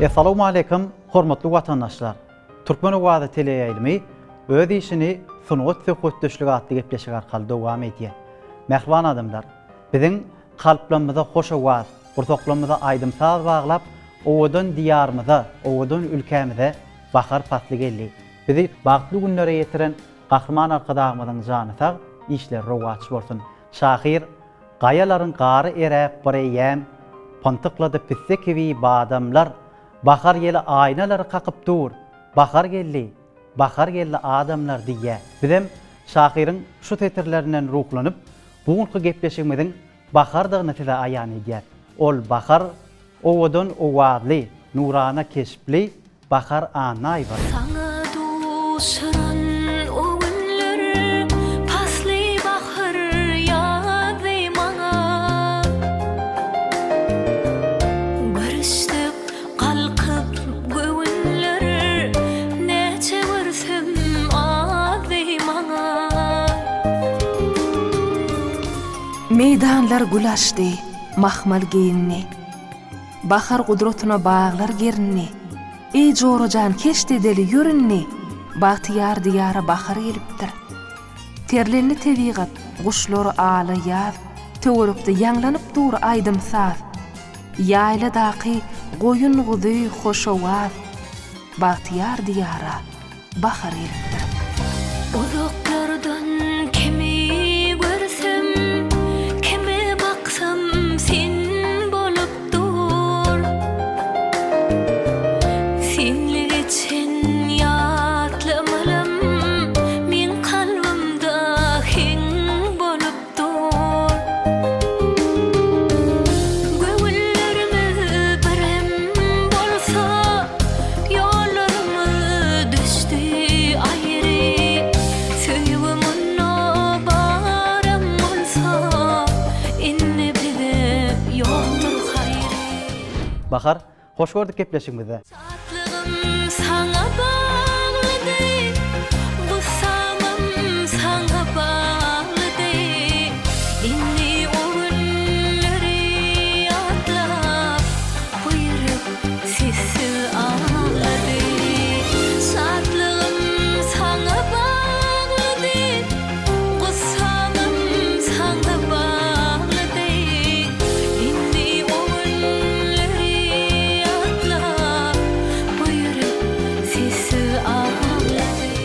Assalamu alaikum, hormatly watandaşlar. Türkmen Owazy teleýaýlymy öz işini sunugat söhbetdeşlik atly gepleşik arkaly dowam edýär. Mehriban adamlar, biziň kalplarymyza hoş owaz, gursaklarymyza aýdymsaz baglap, owadan diýarymyza, owadan ülkemize bahar pasly geldi. Bizi bagtly günlere ýetiren gahrman arkadaşymyzyň janysa işler rowaç bolsun. Şahir gaýalaryň gary eräp bireýem, pantyklady pisse kibi badamlar bahar ýeli aýnalary kakyp dur. Bahar geldi adamlar diýe. Bizem şahyryň şu tetirlerinden ruhlanyp, bugunky gepleşigimiziň bahardygyny size aýan edýär. Ol bahar owadan owazly, nurana keşpli bahar anaý bar. Meydanlar gulaşdy, mahmal giyinni. Bahar gudrotyna bağlar gerinni. Ey jorajan keşdi deli yürünni. Bahtiyar diyara bahar gelipdir. Terlenli tebigat, guşlary ağlaýar, töweripde ýanglanyp dur aýdymsaz. Ýaýla daky goýun gudy hoş owaz. Bahtiyar diyara bahar gelipdir. Uzaklardan kimi görsem, kime baksam sen bolup dur. Senli geçen ýatlamalym, men kalbymda hen bolup dur. Göwüllerimiz birem bolsa, ýollarymyz düşdi aýry. Söýgümünä baram bolsa, inni bize ýokdur haýry. Bahar, hoş gördük gepleşigimize. Tatlygym saňa baglydy, bu samam saňa baglydy. Inni o günleri ýatlap, buýrup sessiz ağlady. Tatlygym saňa baglydy, bu samam saňa baglydy. Inni o günleri ýatlap, buýrup sessiz ağlady.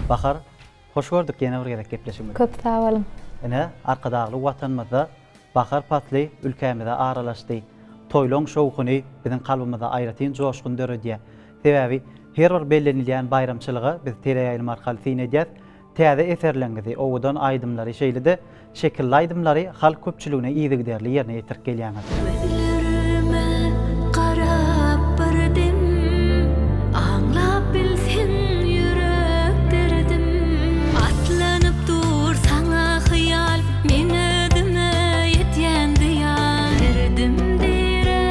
Bahar, hoş gördük ýene bir gerek gepleşigimize. Köp sağ olun. Ene arkadagly watanymyza bahar pasly ülkemize aralaşdy. Toýlaň şowkuny biziň kalbymyza aýratyn joşkun döredýär. Sebäbi her bir bellenilýän bayramçylygy biz teleýaýlym arkaly synedýär. Täze eserleňizi owadan aýdymlary şeýlede şekilli aýdymlary halk köpçüligine ýygyderli ýerine ýetirip gelýär. Gözlerime qarap birdim, anlap bilsen yürek derdim. Atlanyp dur saňa hyýal, men ödüme ýetýändi ýar. Derdim dire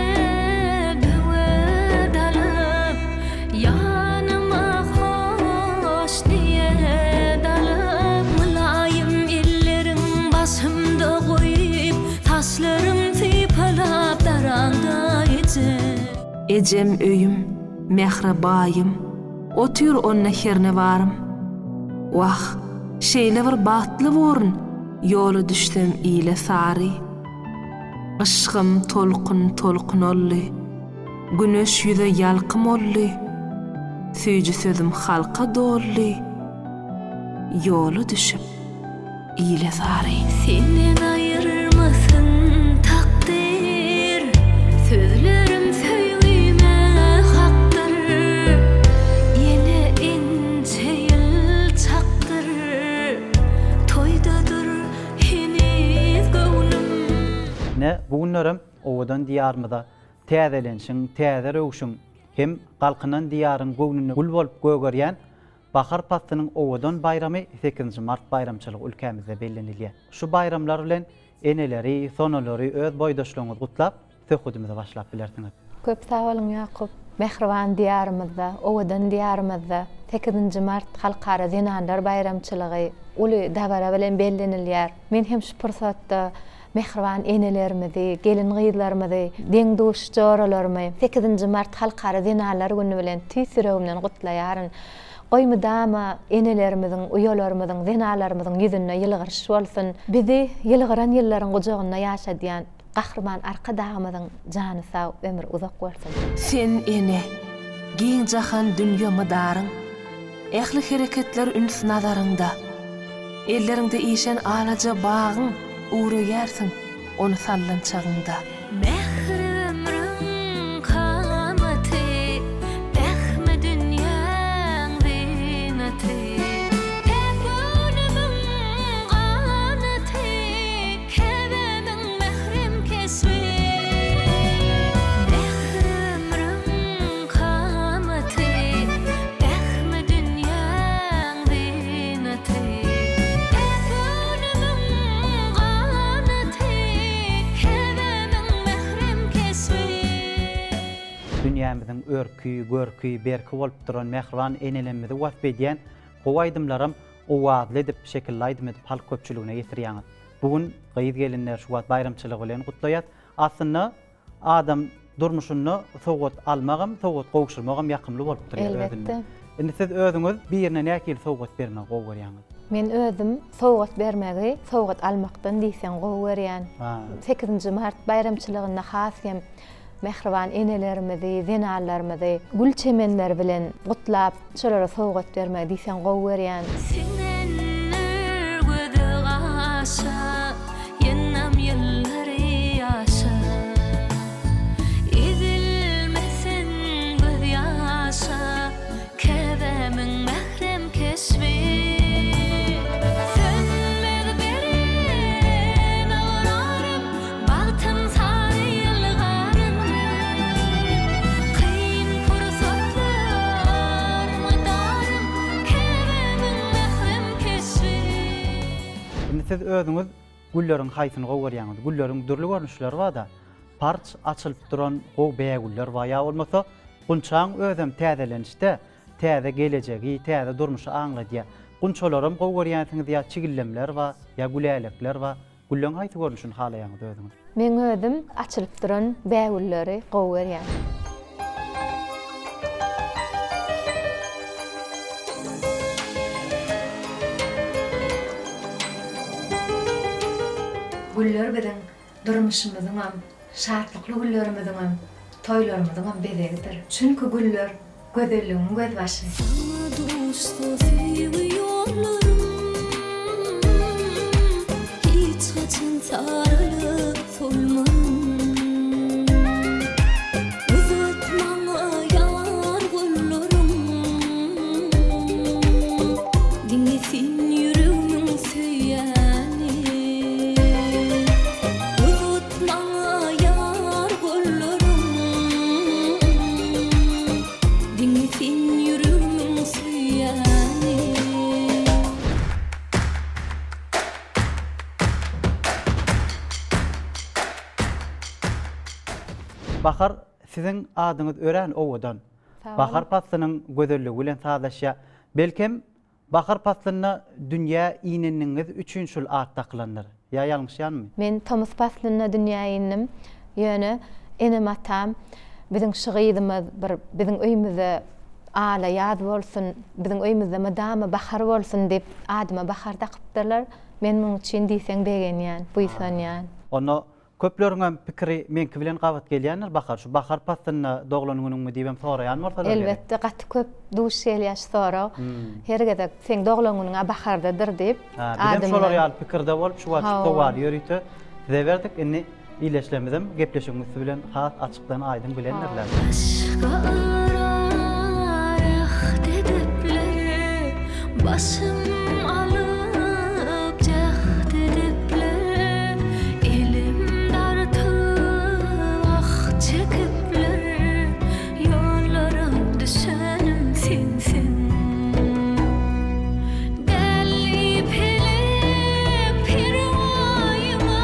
büwet alyp, ýanyma hoş diýe dalyp. Mülayim elleriň başymda goýup, taşlarym sypalap daranda geçer. Ejem öýüm, mehribayym, otyr onna herne barym. Wah, şeýle bir batly borun, ýola düşsem ile sary. Aşkym tolkun olly, güneş ýüze ýalkym olly. Süýji sözüm halka dolly, ýola düşüp ile sary. Senden ayırmasın takdir, sözlerim söýgüme hakdyr. Yine ince yıl çakdyr, toýdadyr heniz göwnüm. Ne bugunlarym owadan diýarymyza täzelenşiň, täze röwşüň hem galkynyň diýaryň göwnüni gul bolup gögerýän bahar pasynyň owadan bayramy 8 mart bayramçylygy ülkemizde bellenilýär. Şu bayramlar bilen eneleri, sonalary öz boýdaşlygyny gutlap söhbetimize başlap bilersiňiz. Köp sağ olun Ýakup. Mehriban diyarımızda, owadan diyarımızda 8 mart halkara zinanlar bayramçylygy uly dabara bilen bellenilýär. Men hem şu pursatda mehriban enelerimizi, gelin gyzlarymyzy, deň doş joralarmy 8 mart halkara zinanlar günü bilen tüýsüregimden gutlaýaryn. Goýmydama enelerimizin, uýalarymyzyň, zinalarymyzyň ýüzüne ýylgyryş bolsun. Bizi ýylgyran ýyllaryň gojagyna ýaşadýan gahrman arka dağımyzyň jany sag, ömür uzak bolsun. Sen ene, giň jahan dünýä mydaryň, ähli hereketler üns nazarynda, ellerinde işen alaja bagyň uğraýarsyň, onu sallan çagynda. Mehrimrin kamaty, behme dünýäň zinati. Ebonimin qanaty, kebemin mehrim kesbi. Mehrimrin kamaty, behme dünýäň zinati. Ebonimin qanaty, kebemin mehrim kesbi. Dünýämiziň örkü, görkü, berki bolup duran mehriban enelerimizi wasp edýän gowaýdymlarym owazly edip şekilläýdym edip halk köpçüligine ýetirýäňiz. Bugun gyýyz gelinler şu wagt bayramçylygy bilen gutlaýar. Aslynda adam durmuşyny sogat almagam, sogat gowşurmagam ýakymly bolup durýar özüne. Elbette. Indi siz özüňiz birine näkil sogat bermek gowgarýaňyz. Men özüm sogat bermegi, sogat almakdan diýsen gowgerýän. 8 mart bayramçylygyna has hem mehriban enelerimizi, zinalarymyzy gül çemenler bilen gutlap, şolara sogat bermegi diýsen gowgerýän. Sinenler gödü gaşa, yennem yılları yaşa. Ezilmesin göz yaşa, kebemin mehrem kesbi. Sönmez berin ağlarım, baktım sarı yılgarın. Kıyın pursatlar mıdarım, kebemin mehrem kesbi. Indi siz özüňiz gülleriň haýsyny gowgarýaňyz. Gülleriň dürli görnüşleri bar da. Parç açylyp duran gow bäýe güller bar ýa bolmasa gunçaň özüm täzelenişde, täze gelejegi, täze durmuşy aňladýa. Gunçalarym gowgarýansyňyz ýa çigillemler bar, ýa gülälekler bar. Gülleriň haýsy görnüşini halaýaňyz özüňiz. Men özüm açylyp duran bäýe gülleri gowgerýän. Güller bilen durmuşymyzyň hem şatlykly güllerimiziň hem toýlarymyzyň hem bezegidir. Çünki güller gözelligiň gözbaşy. Sana dosta seviyorlarım, hiç kaçın sarılıp solmam. Uzatmama yar güllerim, dinlesin yüreğimin söyleğini. Uzatmama yar güllerim, dinlesin yüreğimin söyleğini. Bahar siziň adyňyz ören owadan. Sağ olun. Bahar pasynyň gözelligi bilen sadaşýa. Belkem bahar pasyna dünýä iňiniňiz üçin şol ad taklandyr. Ýa ýalňyşýanmy? Men Thomas Paslyna dünýä inim. Ýöne enem atam biziň şygyýdymyz biziň öýümizde ala ýad bolsun, biziň öýümizde madama bahar bolsun dep adyma bahar takypdyrlar. Men muňa üçin diýseň begenýän, buýsanýan. Onu köpleriň pikiri menki bilen gabat gelýänler bahar. Şu bahar pasyna doglanyňyňmy diýip soraýan bolsalar. Elbette gaty köp duş gelýär sonra. Hergede sen doglanyňyň bahardadyr dep Bizim şolar ýaly pikirde bolup şu wagt towar ýörüýti. Size berdik, inni iýleşlemizem gepleşigimiz bilen has açykdan aýdyn bilenlerler. Aşka ararak dedipler, başım alıp cahd edipler, elim dartıp ah çekipler, yollara düşenim sensin. Delip elip pirvayıma,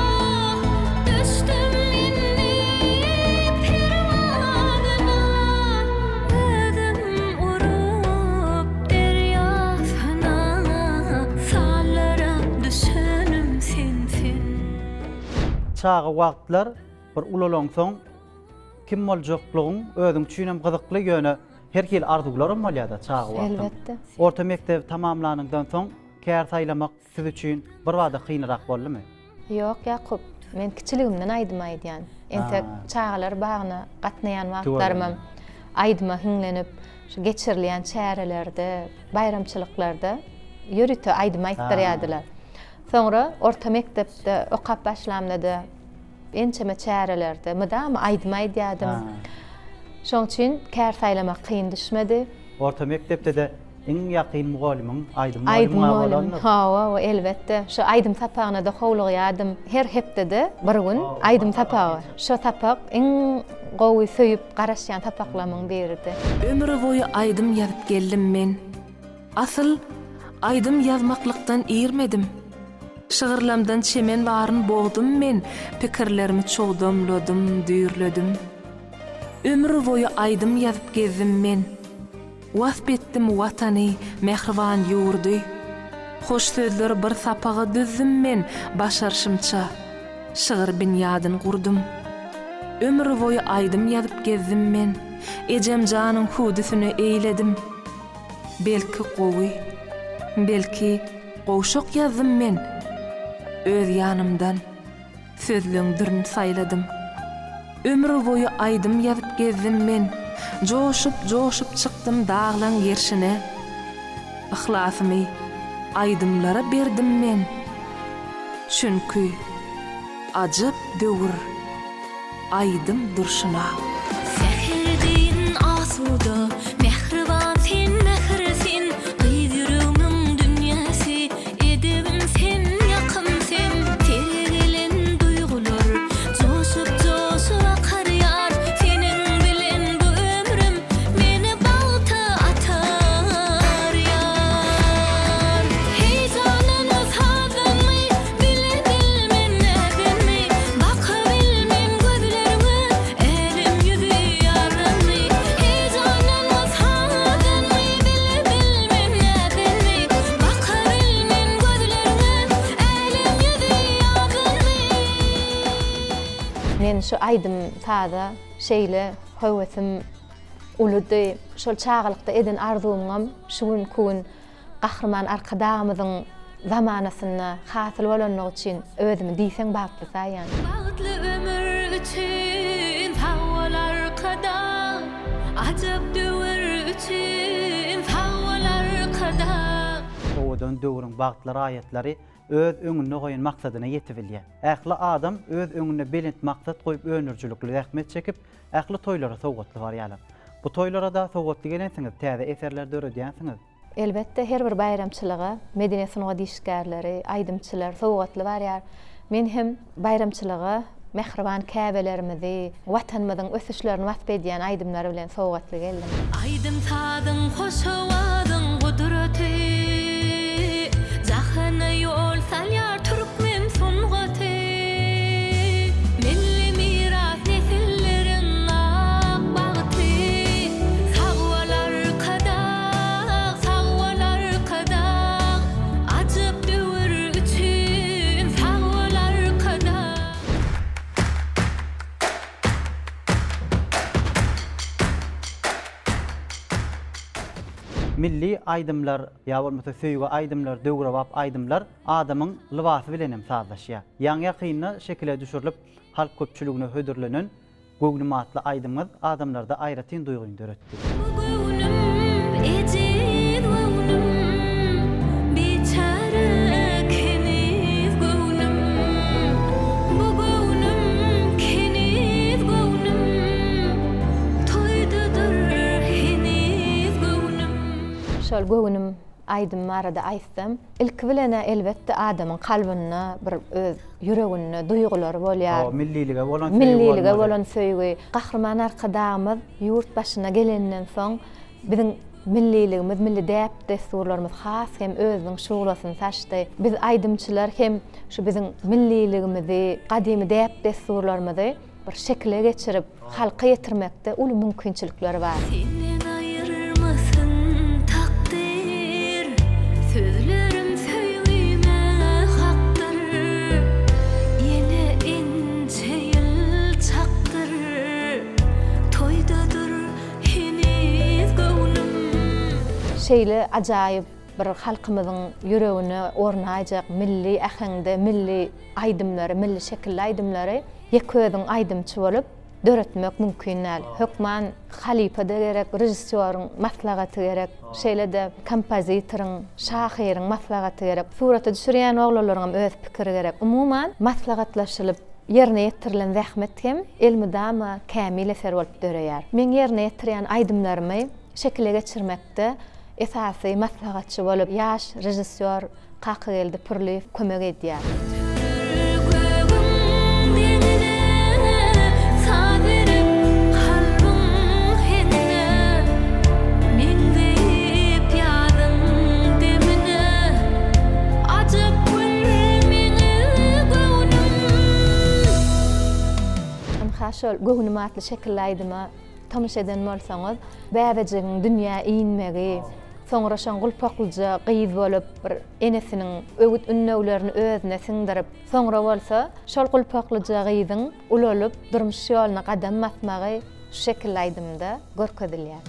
düştüm inni pirvanına. çağı wagtlar bir ulalaňsoň kim boljoklugyň özüň üçinem gyzykly ýöne her hil arzuwlarym bolýar-da çağı wagtda. Elbetde. Orta mekdep tamamlanandan soň kär saýlamak siz üçin bir wada kynrak boldymy? Yok Yakup, men kiçiligimden aýdym aýdýan. Entek çağlar bagyna gatnaýan wagtlarymam aýdyma hiňlenip, şu geçirilýän çärelerde, bayramçylyklarda ýörüte aýdyma aýtdyrýardylar. Soňra orta mektepde okap başlamda da ençeme çärelerde mydam aýdyma aýdýardym. Şoň üçin kär saýlamak kyn düşmedi. Orta mektepde de iň ýakyn mugallimim aýdym Aýdym hawa elbetde. Şu aýdym tapagyna da howlugýardym. Her hepde bir gün aýdym tapagy. Şu tapak iň gowy söýüp garaşýan tapaklamyň biridi. Ömrü boyu aýdym ýazyp geldim men. Asyl aýdym ýazmaklykdan iýermedim. Şygyrlamdan çemen baryn boğdum men, pikirlerimi çoğdamladım, düýürledim. Ömrü boyu aýdym ýazyp gezdim men. Wasp etdim watany, mehriban ýurdy. Hoş sözler bir sapaga düzdüm men, başarşymça şygyr binýadyn gurdum. Ömrü boyu aýdym ýazyp gezdim men, ejem janyň hudysine eýledim. Belki gowy, belki gowşok ýazdym men. Öz ýanymdan sözlüňdirini saýladym. Ömrü boyu aýdym ýazyp gezdim men, joşup çykdym dağlaň ýerşine. Ihlasmy aýdymlara berdim men. Çünki ajyp döwür aýdym durşuna. Sehirdin asuda mehriban sen mehrisin gyýdyrymyň dünýäsi edibim sen ýakyn sen tergelen duýgular joşup akarýar senin bilen bu ömrüm meni balta atar ýar heýjanyny sazyny bile bilmen nädenmi baka bilmen gözlerime elim ýüzi ýarmy heýjanyny sazyny bile bilmen nädenmi baka bilmen gözlerime elim ýüzi ýarmy. Men şu aýdym tada şeýle höwetim uludy. Şol çağlykda eden arzumam şu gün gahrman arkadamyzyň zamanasyna hasyl bolanyň üçin özümi diýseň bagtly saýan. Bagtly ömür üçün hawalar kada ajab döwür üçün hawalar kada Odan döwrüň bagtlary aýatlary öz öňüne goýan maksadyna ýetip bilýär. Ähli adam öz öňüne belent maksat goýup önürjülükli ähmet çekip ähli toýlara sowgatly barýarlar. Bu toýlara da sowgatly gelensiňiz, täze eserler döredýänsiňiz. Elbetde her bir bayramçylyga medeniýet sunuga diýişgärleri, aýdymçylar sowgatly barýar. Men hem bayramçylyga mehriban käbelerimizi, watanymyzyň ösüşlerini wasp edýän aýdymlary bilen sowgatly geldim. aýdym tadyň hoşawadyň gudraty jahana ýol salýar türkmen sungaty milli miras nesillerin ak bagty sagwalar kada ajyp döwür üçün sagwalar kada. Milli aýdymlar ýa bolmasa söýgü aýdymlar, döwre bap aýdymlar adamyň libasy bilenem sazlaşýar. Ýaňy ýakynna şekile düşürilip halk köpçüligine hödürlenen göwnümatly aýdymyz adamlarda aýratyn duýguny döretdi. Göwnüm ejid göwnüm biçare keniz göwnüm bu göwnüm keniz göwnüm toýdudur heniz göwnüm. Şol göwnüm aýdym arada aýsam, ilk bilene elbetde adamyň kalbyna bir öz ýüregine duýgulary bolýar. O millilige bolan Millilige bolan söýgü. Gahrman arkadamyz ýurt başyna gelenden soň biziň milliligimiz, milli däp desturlarymyz has hem özüň şuglasyny saçdy. Biz aýdymçylar hem şu biziň milliligimizi, gadymy däp desturlarymyzy bir şekile geçirip halka ýetirmekde uly mümkinçilikleri bar. Senden ayırmasın takdir sözlerim söyleme haktır yine en şeýle ajaýyp bir halkymyzyň ýüregine ornaýjak milli ähengde, milli aýdymlary, milli şekilli aýdymlary ýeköziň aýdymçy bolup döretmek mümkin näl. Hökman halipa da gerek, rejissöryň maslahaty gerek, şeýle de kompozitoriň, şahyryň maslahaty gerek, suraty düşürýän oglalaryň öz pikiri gerek. Umuman maslahatlaşylyp yerine ýetirilen zähmet hem elmidama kämil eser bolup döreýär. Men yerine ýetirýän aýdymlarymy şekilde geçirmekde esasy maslahatçy bolup ýaş rejissör Kakygelde Pürliýew kömek edýär. Şol göwnümatly şekilli aýdyma tamaşa eden bolsaňyz, bäbejigin dünýä iňmegi, soňra şoň gulpaklyja gyýyz bolup bir enesiniň öwüt ünnewlerini özüne siňdirip, soňra bolsa şol gulpaklyja gyýyzyň ulolup durmuş ýolyna gadam basmagy şekilli aýdymda görkezilýär.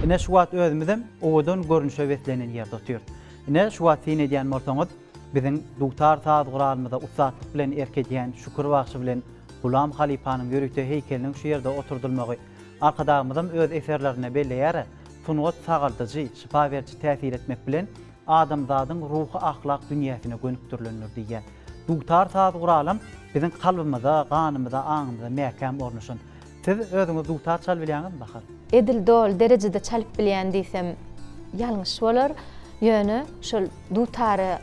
Ine şu wagt özümizem owadan görnüşe betlenen ýerde oturýar. Ine şu wagt sen edýän bolsaňyz, biziň dutar taýat guralmyzda ustatlyk bilen erkedýän Şükür Bagşy bilen Gulam Halipanyň ýörükde heýkeliniň şu ýerde oturdylmagy, arkadagymyzam öz eserlerine belleýär, sunugat sagaldyjy, şifa berçi täsir etmek bilen adamzadyň ruhy, ahlak dünýäsine gönükdirilendir diýär. Dutar taýat guralym biziň kalbymyzda, ganymyzda, aňymyzda mäkäm ornuşyn. Siz özüňiz dutar çal bilýäňiz bahar? Edil dol derecede çalıp bilýän diýsem ýalňyş bolar. Ýöne şol dutary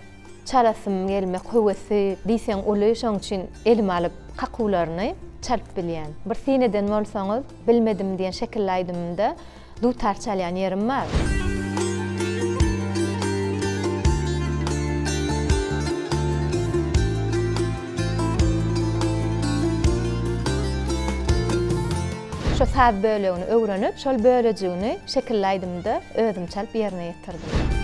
çalasym gelmek howesy diýsem uly şoň üçin elime alyp kakularyny çalıp bilýän. Bir sineden bolsaňyz bilmedim diýen şekilli aýdymda dutar çalýan ýerim bar. Şo saz bölegini öwrenip, şol bölejigini şekilli aýdymda özüm çalyp ýerine ýetirdim.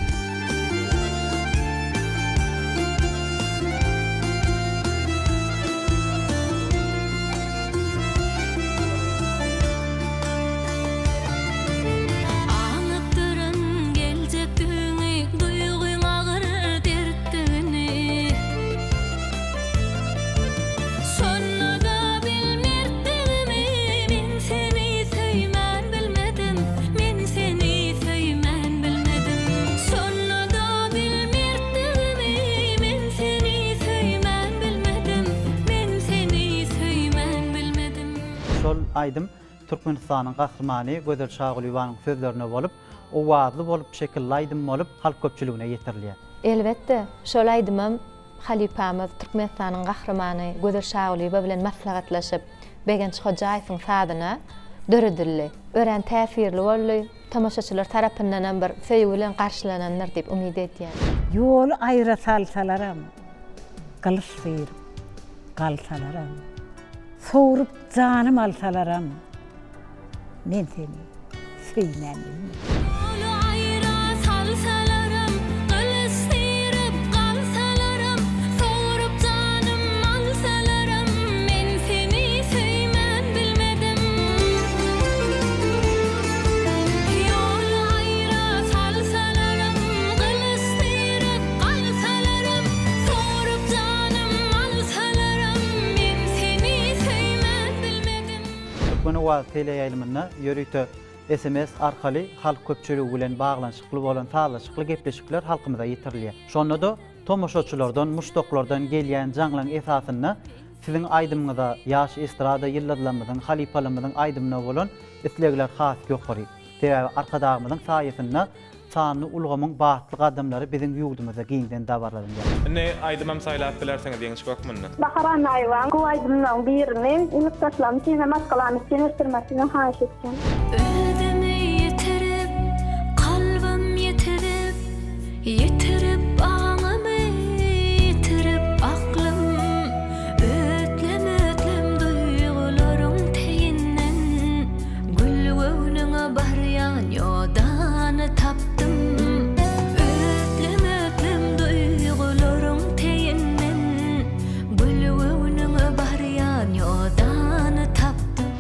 Aýdym Türkmenistanyň gahrmany Gözel Şagulyewanyň sözlerine bolup, o wagtly bolup şekilli aýdym bolup halk köpçüligine ýetirilýär. Elbetde, şol aýdymam Halipamyz Türkmenistanyň gahrmany Gözel Şagulyew bilen maslahatlaşyp, Begenç Hojaýewiň sadyna döredildi. Ören täsirli boldy, tamaşaçylar tarapyndan bir söýgü bilen garşylananlar diýip umyt edýär. Ýol aýra salsalaram, galyş syr, galsalaram. Soğurup canım alsalaram, men seni söýmän bilmem. Bunu wagt teleýaýlymyna ýörükde SMS arkaly halk köpçüligi bilen baglanyşykly bolan taýlaşykly gepleşikler halkymyza ýetirilýär. Şonda da tomoşaçylardan, muşdoklardan gelýän jaňlaň esasyny sizin aydymyňyza ýaş estrada ýyllarlarymyzyň, halipalarymyzyň aydymyna bolan islegler has göküri. Sebäbi arkadagymyzyň saýasynda sanyny ulgamyň batly adamlary bizim ýurdumyza giňden dabarlanýar. Ne aydymam saýlap bilerseňiz ýeňiş gökmünni. Baharan aýwan, bu aydymyň birini ýylyp taşlamy sine maskalany kenirtirmesini haýyş etken. Öldümi yitirip, kalbim yitirip, yitirip ağamy, yitirip aklym. Ötlem duýgularyň teginden, gül göwnüňe barýan ýodany tapdym. Ötlem duýgularyň teginden, gül göwnüňe barýan ýodany tapdym.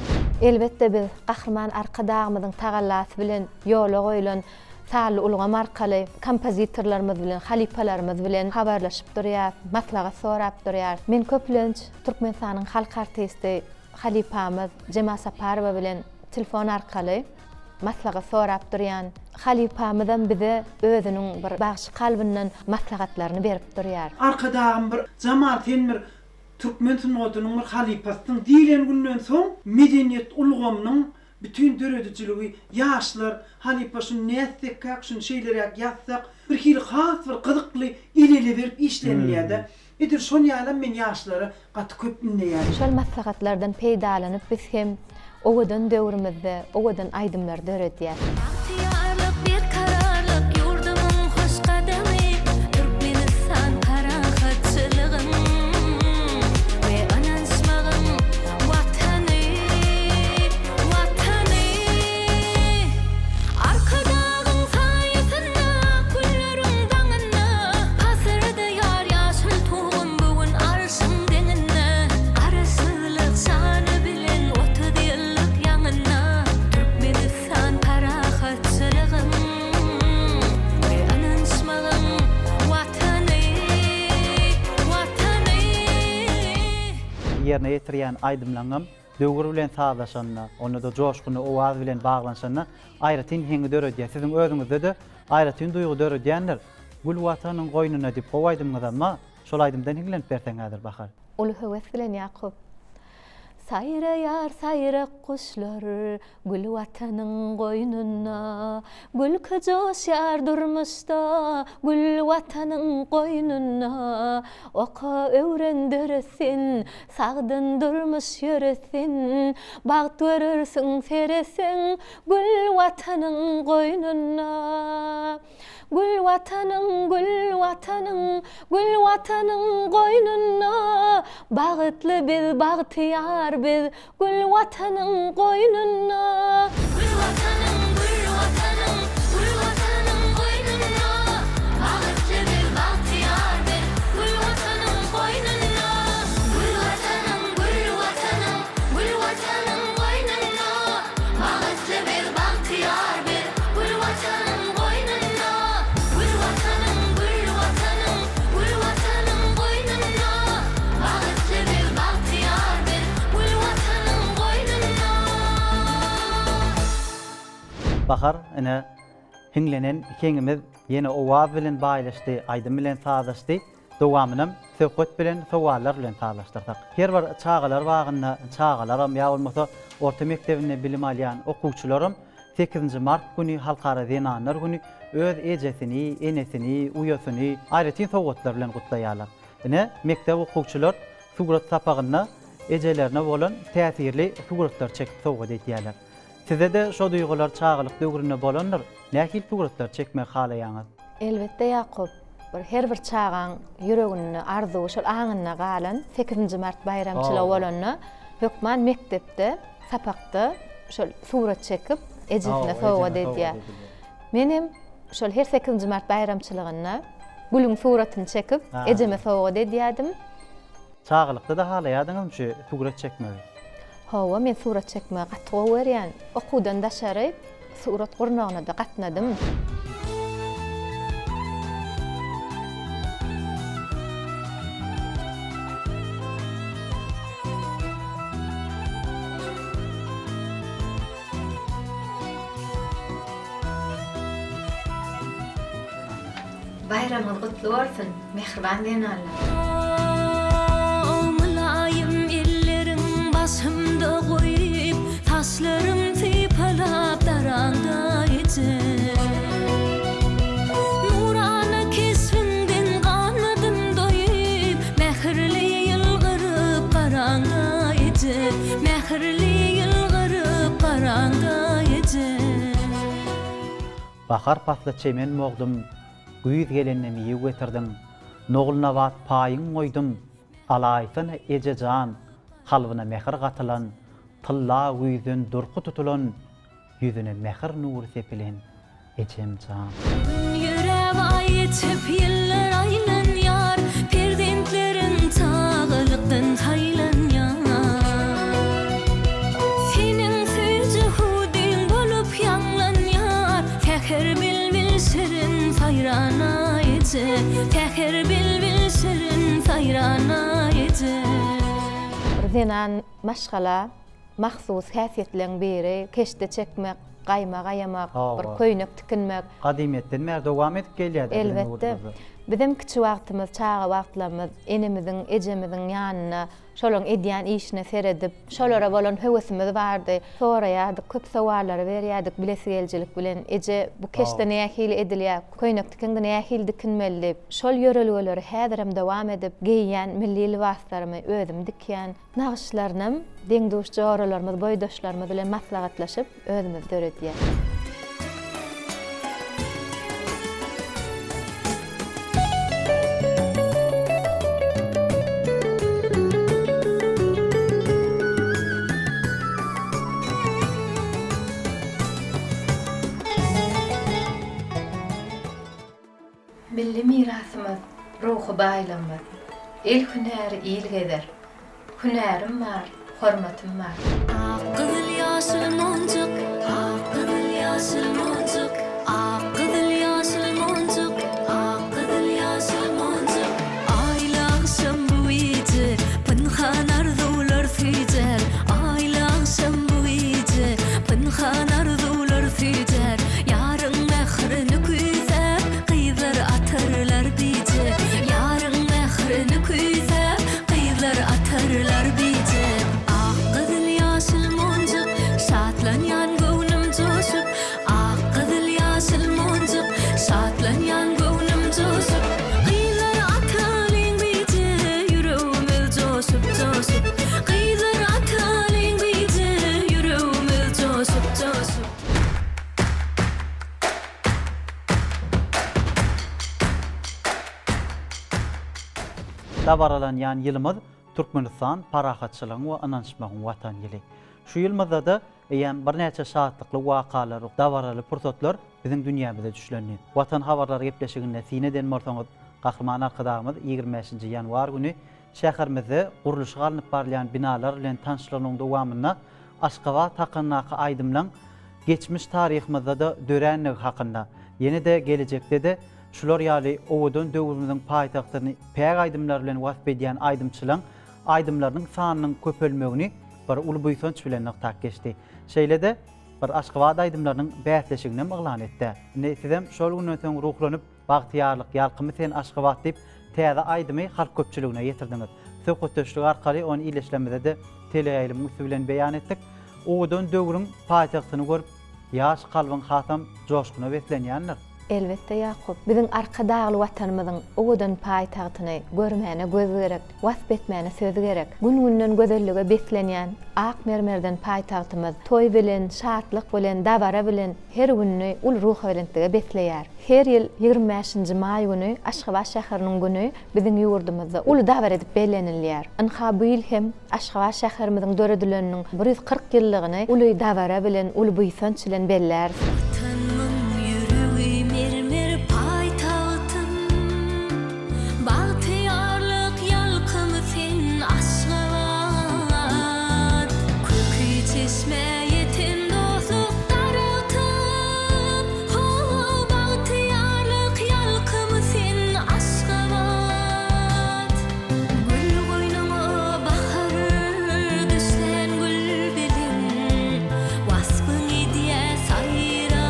Elbetde biz gahrman arkadagymyzyň tagallasy bilen ýola goýulan sağlı ulgam arkaly kompozitorlarymyz bilen, halipalarymyz bilen habarlaşyp durýar, maslahat sorap durýar. Men köplenç Türkmenistanyň halk artisti halipamyz Jema Saparowa bilen telefon arkaly maslahat sorap durýan. Halipamyzdan bize özüniň bir bagşy kalbynden maslahatlaryny berip durýar. Arkadagym bir Jamal Tenmir Türkmen sunuwatynyň bir halipasyň diýilen günden soň medeniýet ulgamynyň bütün dörediciligi ýaşlar halipasyň näsek kakşyn şeýlerek ýazsak bir hili has bir gyzykly ileli berip işlenýärdi. Edir şol ýalan men ýaşlary gaty köp dinleýär. Şol maslahatlardan peýdalanyp biz hem owadan döwrümizde owadan aydymlar döredýär. Bahtiyarlyk bir kararlyk ýurdumyň hoş gadamy, Türkmenistan parahatçylygym we anansmagym watany, watany. Arkadagyň saýasynda, gülleriň daňynda, hasyrda ýar ýaşyl tuğum bugün arşyň deňinde. Arasylyk şany bilen 30 ýyllyk ýaňyna, Türkmenistan parahatçylygym we anansmagym watany, watany. Yerine ýetirýän aydymlaňam döwür bilen saglaşanyna, onu da joşkuny owaz bilen baglanşanyna aýratyn heňi döredýär. Siziň özüňizde de aýratyn duýgu döredýänler. Gül watanyň goýnuna diýip gowaýdymyzama şol aydymdan heňlenip berseňizdir bahar. Ulu höwes bilen Ýakup. Saýraýar saýrak kuşlar gül watanyň goýnuna, gül köjoşýar durmuşda gül watanyň goýnuna. Oka öwrendirsin, sagdyn durmuş ýöresin, baht görürsiň seresin gül watanyň goýnuna. Gül watanyň, gül watanyň, gül watanyň goýnuna. Bagtly biz, bagtyar biz, gül watanyň goýnuna. Gül watanyň, gül watanyň, gül watanyň goýnuna. Bagtly bir bahtiyar bir, gül watanyň goýnuna. Gül watanyň, gül watanyň, gül watanyň goýnuna. Bagtly bir bahtiyar bir, gül watanyň goýnuna. Gül watanyň, gül watanyň, gül watanyň goýnuna. Bagtly bir bahtiyar bir, gül watanyň goýnuna. Bahar ene hinglenen keňimiz ýene owaz bilen baýlaşdy, aydym bilen saglaşdy. Dowamynam söhbet bilen sowallar bilen saglaşdyrdyk. Her bir çağalar wagynda çağalaram ýa bolmasa orta mektebinde bilim alýan okuwçylarym 8-nji mart güni halkara zenanlar güni öz ejesini, enesini, uýasyny aýratyn sowgatlar bilen gutlaýarlar. Ene mektep okuwçylar surat sapagynda ejelerine bolan täsirli suratlar çekip sowgat edýärler. Size de şo duýgular çağalyk döwrüne bolandyr. Nähil suratlar çekmek halaýaňyz? Elbetde Ýakup. Her bir çağan ýüregini arzu şol aňyna galan 8-nji mart bayramçylygy bolanyna hökman mektepde, sapakda şol surat çekip ejesine sowgat edýär. Menim şol her 8-nji mart bayramçylygyna gülüň suratyny çekip ejeme sowgat edýärdim. Çağalykda da halaýadyňyz şu surat çekmegi. Hawa men surat çekme gatga berýän. Okuwdan daşary surat gurnagyna da gatnadym. Bayramyň gutly bolsun, mehriban denanlar. Mülayim sahranda ece. Bakar pasla çemen mogdum, güýz gelennemi ýyw getirdiň. Nogulna wat paýyň goýdum, alaýsana ejejan, halbyna mehir gatylan, tylla güýzün durky tutulan, ýüzüne mehir nury sepilen ejemjan. Yüreğe ayetip yıllar aylan yar, perdentlerin tağılıktan taylan yar. Senin sözü hudin bolup yanlan yar, tehir bilbil sirin sayrana ece, tehir bilbil sirin sayrana ece. Zenan maşgala mahsus häsiýetleň biri keşde çekmek, gaýma gaýamak, bir köýnek tikinmek. Gadimetten mer dowam edip gelýär. Elbetde. Bizim kiçi wagtymyz, çağa wagtlarymyz enemiziň, ejemiziň ýanyna şolaň edýän işine seredip, şolara bolan höwesimiz bardy. Soraýardyk, köp sowallar berýärdik, bilesi geljilik bilen. Eje bu keşde nähili edilýär, köýnek tikinde nähili dikinmeli. Şol ýörelgeleri häzirem dowam edip geýýän milli libaslarymı özüm dikýän. Nagşylarym, deňduş joralarymyz, boýdaşlarymyz bilen maslahatlaşyp özümüz döredýär. Milli mirasymyz, ruhy baýlanmaz. El hünäri ýyl geder. Hünärim bar, hormatym bar. Ak kızıl yaşıl moncuk, ak kızıl yaşıl moncuk, ak kızıl yaşıl moncuk, ak kızıl yaşıl moncuk. Aylaksam bu iyice, pınhan arzular süýjer. Aylaksam bu iyice, pınhan arzular süýjer. Yarın mehrini küýsep, gyzlar atarlar bize. Yarın mehrini küýsep, gyzlar atarlar bize. Ak kızıl yaşıl moncuk, şatlanýan göwnüm joşup. Ak kızıl yaşıl moncuk, şatlanýan göwnüm joşup. Gyzlar atarlar bize, yüreğimiz joşup joşup. Gyzlar atarlar bize, yüreğimiz joşup joşup. Dabaralan ýan ýylymyz Türkmenistan parahatçylygyň we anançmagyň watan ýyly. Şu ýylmyzda da eýen bir näçe şahatlykly wakalar, dabaraly pursatlar biziň dünýämizde düşlenýär. Watan habarlary gepleşiginde sineden morsoňyz gahrman arkadaşymyz 25-nji ýanwar güni şäherimizde guruluşy alınıp barlayan binalar bilen tanışlanyň dowamyna Aşgabat hakynyňky aýdymlaň geçmiş taryhymyzda da döränligi hakynda, ýene-de gelecekde de şular ýaly owudun döwrümiziň paýtagtyny päg aýdymlar bilen wasp edýän aýdymçylaryň aýdymlarynyň sanynyň köpelmegini bir uly buýsanç bilen noktak geçdi. Şeýle-de bir Aşgabat aýdymlarynyň bäsleşigine myglan etdi. Näsem şol günden soň ruhlanyp bagtyarlyk ýalkymy sen Aşgabat diýip täze aýdymy halk köpçüligine ýetirdiňiz. Söhbetdeşlik arkaly onu ileşlemede de teleýaýlym bilen beýan etdik. Owudun döwrüň paýtagtyny görüp ýaş kalbyň hatam joşkuny beslenýänler. Elbette Yakup, bizim arka dağlı vatanımızın Owudun paýtagtyny görmäne göz gerek, wasp etmäne söz gerek. Gün-günden gözellige beslenýän ak mermerden paýtagtymyz toy bilen, şatlyk bilen, dabara bilen her günni ul ruh bilentige besleýär. Her ýyl 25-nji maý güni Aşgabat şäheriniň güni biziň ýurdumyzda ul dabar edip belenilýär. Anha bu ýyl hem Aşgabat şäherimiziň dörediläniniň 140 ýyllygyny uly dabara bilen, ul buýsanç bilen belläär. Sayra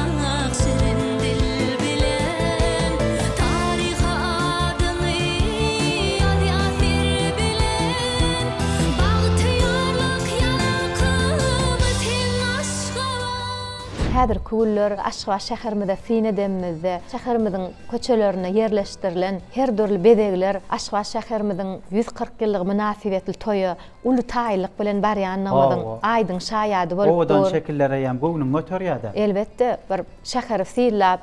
häzir küller Aşgabat şäherimizde Sinedemizde şäherimiziň köçelerine yerleşdirilen her dörli bedegler Aşgabat şäherimiziň 140 ýyllyk münasibetli toýu uly taýlyk bilen barýan namadyň aýdyň şaýady bolup Owadan şekillere ýa bugünüň motorýada. Elbetde bir şäher sillap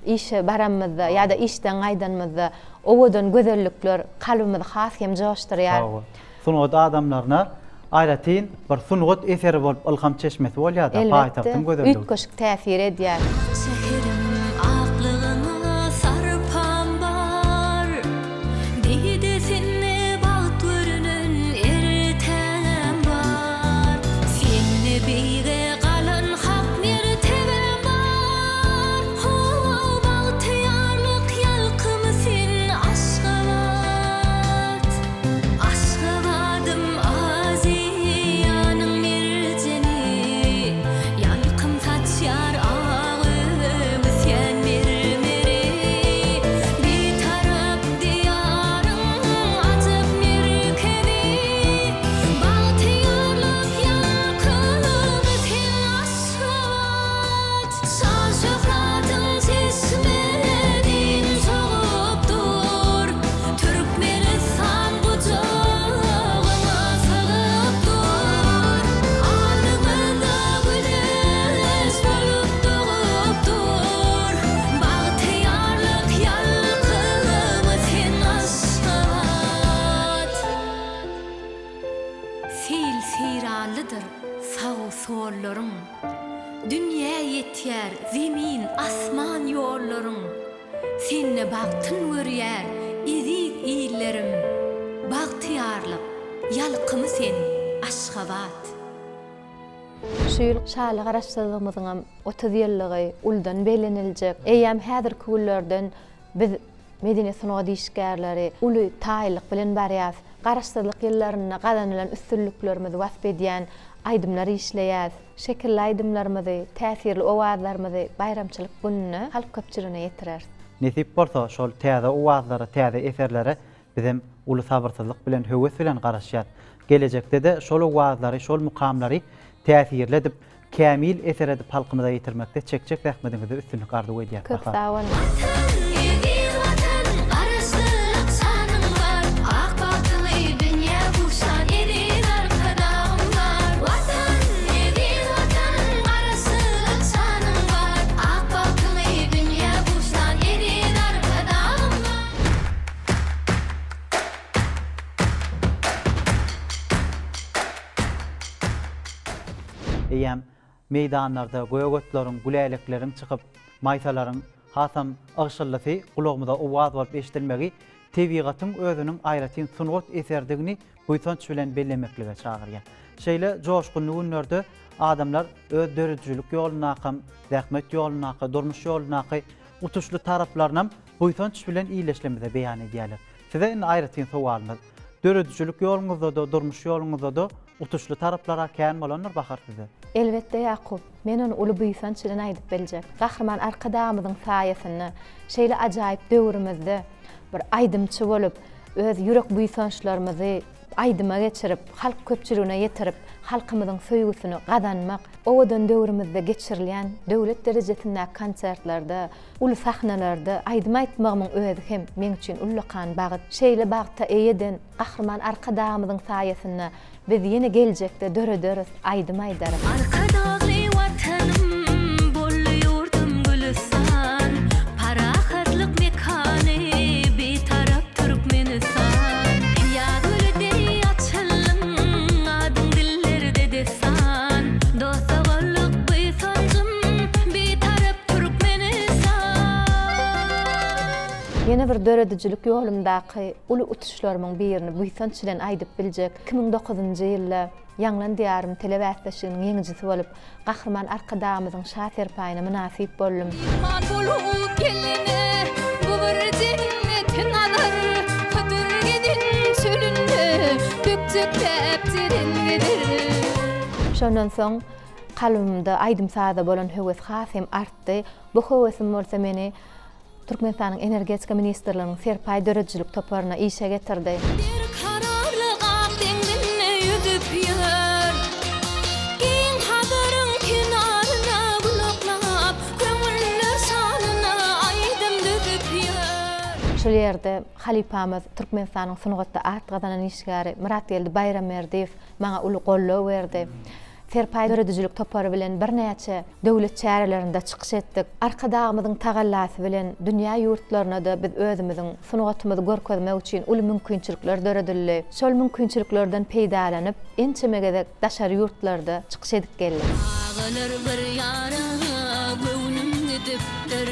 işe baramyzda ýa-da işden aýdanmyzda owadan gözellikler kalbymyzy has hem joşdurýar. Sunugat adamlaryna aýratyn bir sunugat eseri bolup ilham çeşmesi bolýar-da paýtagtyň gözeligi. Üýtköşük täsir edýär. Şehirim aklygyna sarpam bar. Diýdi seni baht görünen ertem bar. Seni beýge galan hak mertebem bar. Ho bagtyarlyk ýalkym sen Aşgabat. Aşgabatym Aziyanyň merjeni. Ýalkym saçýar ağym sen mermeri. Bir tarap diýaryň ajab merkebi. Bagtyarlyk ýalkym sen Aşgabat. Şan-şöhratyň çeşmedin soğupdur. Türkmenistan gujagyna sagypdur. Alymyna güneş bolup doğupdur. Bagtyarlyk ýalkym sen Aşgabat. Sil siralydyr sağı sollaryň. Dünýä ýetýär zemin asman ýollaryň. Seni bagtyn görýär iziz illerim. Bagtyarlyk ýalkym sen Aşgabat. Şu ýyl şaly garaşdyrmyzyň 30 ýylligi uldan beleniljek. Eýem häzir küwlerden biz medeni sunugat işgärleri uly taýlyk bilen barýas. Garaşdyrlyk ýyllaryna gazanylan üstünliklerimizi wasp edýän aýdymlar işleýär. Şekilli aýdymlarymyzy, täsirli owazlarymyzy bayramçylyk gününe halk köpçüligine ýetirer. Nesip bolsa şol täze owazlara, täze eserlere bizim uly sabyrsyzlyk bilen höwes bilen garaşýar. Gelecekde de şol owazlary, şol mukamlary täsirli edip, kämil eser edip halkymyza ýetirmekde çekçek rahmetiňizi üstünlik arzu edýär. Köp sağ olun. Egil watan garaşdyryk sanyň bar. Ak batyly dünýä guşan edin arkadam bar. Watan egil watan garaşdyryk sanyň bar. Ak batyly dünýä guşan edin arkadam bar. Eýem meydanlarda goýagotlaryň, gülälekleriň çykyp, maýsalaryň hasam agşyllasy gulagymyza owaz bolup eşdilmegi tebigatyň özüniň aýratyn sunugat eserdigini buýsanç bilen bellemeklige çagyrýar. Şeýle joşgunly günlerde adamlar öz dörüjülük ýoluna hem zähmet ýoluna, durmuş ýoluna utuşly taraplarynam buýsanç bilen iýleşlemede beýan edýärler. Size indi aýratyn sowalymyz. Dörüjülük ýoluňyzda da, durmuş ýoluňyzda da utuşly taraplara kän bolanlar bakar size. Elbetde Yakup, men onu uly buýsanç bilen aýdyp biljek. Gahrman arkadamyzyň saýasyny, şeýle ajaýyp döwrümizde bir aýdymçy bolup, öz ýürek buýsançlarymyzy aýdyma geçirip, halk köpçüligine ýetirip, halkymyzyň söýgüsini gazanmak, owadan döwrümizde geçirilýän döwlet derejesinde konsertlarda, uly sahnalarda aýdyma aýtmagymyň özü hem men üçin ullakan bagyt. Şeýle bagtda eýeden gahrman arkadamyzyň saýasyny biz ýene geljekde döre-döre aýdyma aýdar. Arkadagly watanym bolýurdum gülistan. Parahatlyk mekany betarap Türkmenistan. Ýa-gülde ýaçylyň adyň dillerde destan. Dostagalyk buýsanjym betarap Türkmenistan. Ýene bir döredijlik ýolumdaky uly utuşlarymyň birini buýsanç bilen aýdyp biljek. 2009-njy ýylda Ýanglan diýarym telewäsleşiginiň ýeňjisi bolup, gahrman arkadamyzyň şaher paýyna münasip boldum. Man bolup gelene bu bir cennetin anar. Kadır gedin çölünde dökjekläp terengedir. Şondan soň kalbymda aýdymsaza bolan höwes hasem artdy. Bu höwesim bolsa meni Türkmenistanyň energetika ministrliginiň serpaý döredijlik toparyna işe getirdi. Bir kararly gam deňdinne ýüzüp ýör. Giň hadyryň kenaryna gulaklar Şol ýerde halipamyz Türkmenistanyň sungatda at gazanan işgäri Murat Geldi Bayramberdiýew maňa uly gollap berdi. Serpay döredüjilik topary bilen bir näçe döwlet çärelerinde çykyş etdik. Arkadagymyzyň tagallasy bilen dünýä ýurtlaryna da biz özümiziň sunugatymyzy görkezmek üçin uly mümkinçilikler döredildi. Şol mümkinçiliklerden peýdalanyp ençemegede daşary ýurtlarda çykyş edip geldik. Ağalar bir yara göwnüm gidipdir.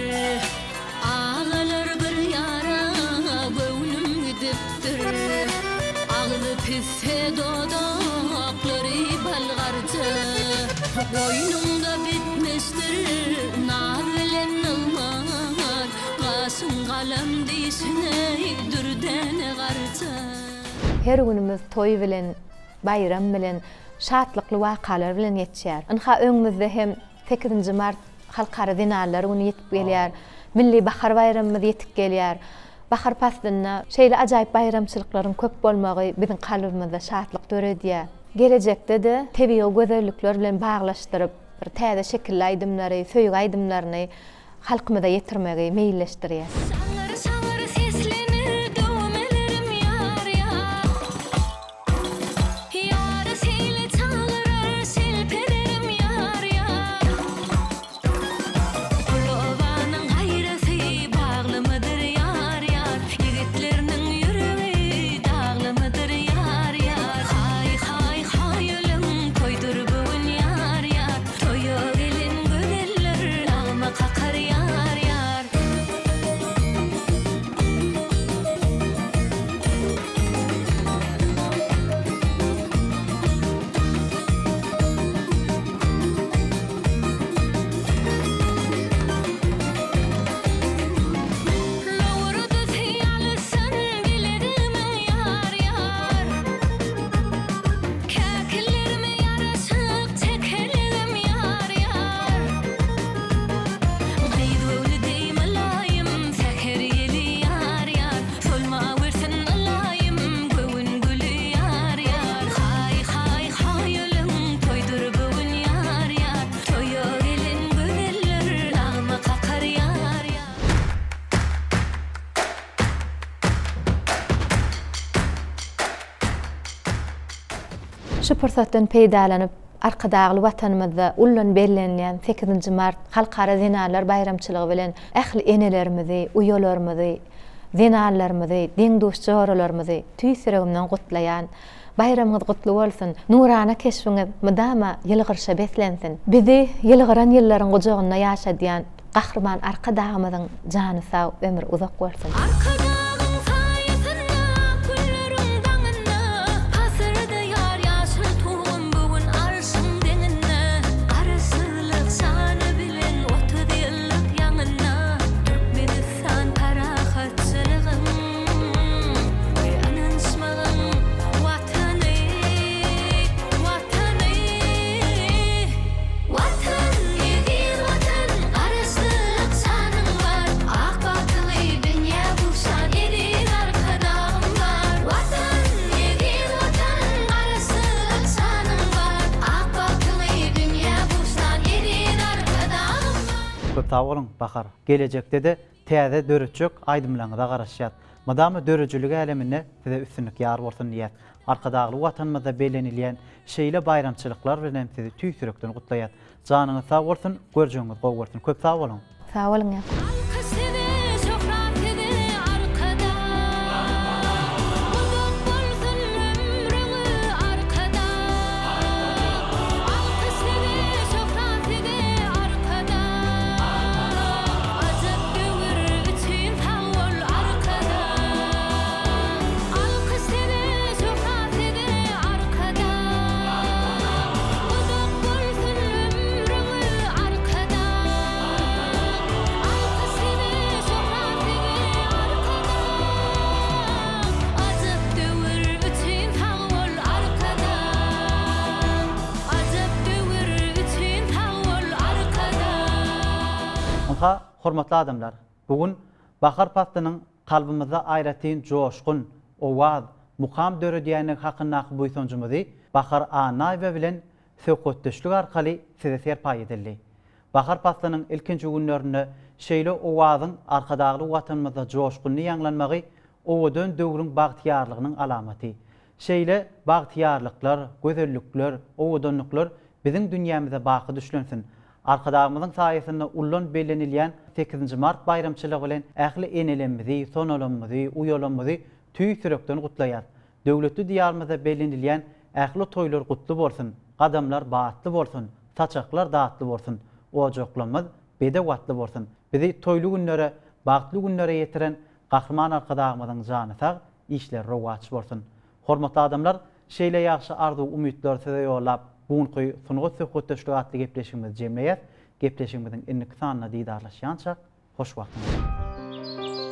Ağalar bir yara göwnüm gidipdir. Ağlı pisse dodaqlary balgarca. Boynumda bitmişdir nar bilen ılman. Gasın galam diýsine dürden garca. Her günümüz toy bilen, bayram bilen, şatlykly wakalar bilen geçýär. Anha öňümizde hem 8 Mart halkara dinarlary güni ýetip gelýär. Milli bahar bayramymyz ýetip gelýär. Bahar pastyna şeýle ajaýyp bayramçylyklaryň köp bolmagy biziň kalbymyzda şatlyk döredýär. Gelecekde de tebigy gözellikler bilen baglaşdyryp bir täze şekilli aýdymlary, söýgü aýdymlaryny halkymyza ýetirmegi meýilleşdirýär. Sağır sağır seslenir döwmelerim yar yar. Yar seyle çalar selpelerim yar yar. Ulubanyň gaýrasy baglymydyr yar yar. Ýigitleriniň ýüregi daglymydyr yar yar. Hay hay haýylyň toýdur bugün yar yar. Toýa gelen gözeller agma kakar yar yar. Lowrudy ýalysyn bilerimi yar yar. Käkillerimi yarasyk çekelim yar yar. Gaýdwly malayım seher ýeli yar yar. Solma wersin alayım göwün gülü yar yar. Hay hay haýylyň toýdur bugün yar yar. Toýa gelen gözeller agma kakar yar yar. Şu pursatdan peýdalanyp arkadagly watanymyzda ullan bellenýän 8 Mart halkara zinarlar bayramçylygy bilen ähli enelerimizi, uýalarymyzy, zinarlarymyzy, deňdoş joralarymyzy tüýsüregimden gutlaýan bayramyňyz gutly bolsun. Nurana keşfiňiz mydama ýylgyrşa beslensin. Bizi ýylgyran ýyllaryň gojagyna ýaşadýan gahrman arkadagymyzyň jany sag, ömür uzak bolsun. Arkadağın saýasyna kullarym daňyna. Hasyrda ýar ýaşyl tuğum bugün arşyň deňine. Arsylyk şany bilen 30 ýyllyk ýaňyna. Türkmenistan parahatçylygyň ýananşmagyň watany, watany. Watan ýigit watan arsylyk şanyň bar. Ak batyly dünýä guşan edin arkadağım var. Watan ýigit watan arsylyk şanyň bar. Ak batyly dünýä guşan edin arkadağım var. Köp sag bolun Bahar. Gelecekde de täze döretjek aýdymlaryňyza garaşýar. Madama dörejilik elemine size üstünlük ýar bolsun diýär. Arkadagy watanymyzda belenilýän şeýle bayramçylyklar bilen sizi tüýsürekden gutlaýar. Janyňyz sag bolsun, görjegiňiz gowy bolsun. Köp sag bolun. Sag bolun ýa. Alkysedy şöhrat edy arkada. Uzak bolsun ömrüňi arkada. Alkysedy şöhrat edy arkada. Ajap döwür üçin sag bol arkada. Alkysedy şöhrat edy arkada. Uzak bolsun ömrüňi arkada. Alkysedy şöhrat edy arkada. Ajap döwür üçin sag bol arkada. Ajap döwür üçin sag bol arkada. Onha hormatly adamlar, bugün Bahar pastynyň kalbymyzda aýratyn joşkun, owaz, mukam döredýäni hakynda buýsunjymyzy Bahar Anaýew bilen söhbetdeşlik arkaly size serpay edildi. Bahar pastynyň ilkinji günlerinde şeýle owazyň arkadagly watanymyzda joşgunly ýanglanmagy owadan döwrüň bagtyarlygynyň alamaty. Şeýle bagtyarlyklar, gözellikler, owadanlyklar biziň dünýämize baky düşlensin. Arkadagymyzyň saýasynda ullan bellenilýän 8-nji mart bayramçylygy bilen ähli enelerimizi, sonalarymyzy, uýalarymyzy tüý sürekden gutlaýar. Döwletli diýarymyzda bellenilýän ähli toýlar gutly bolsun, gadamlar baatly bolsun, saçaklar daatly bolsun, ojoklarymyz bedewatly bolsun. Bizi toýly günlere, bagtly günlere ýetiren gahrman arkadagymyzyň jany sag, işler rowaç bolsun. Hormatly adamlar, şeýle ýaxşy arzu umytlar size ýollap, buňky sunugat söhbetdeşlik atly gepleşigimiz jemleýär. Gepleşigimiziň ilk sanyna diýdarlaşýança hoş wagtyňyz.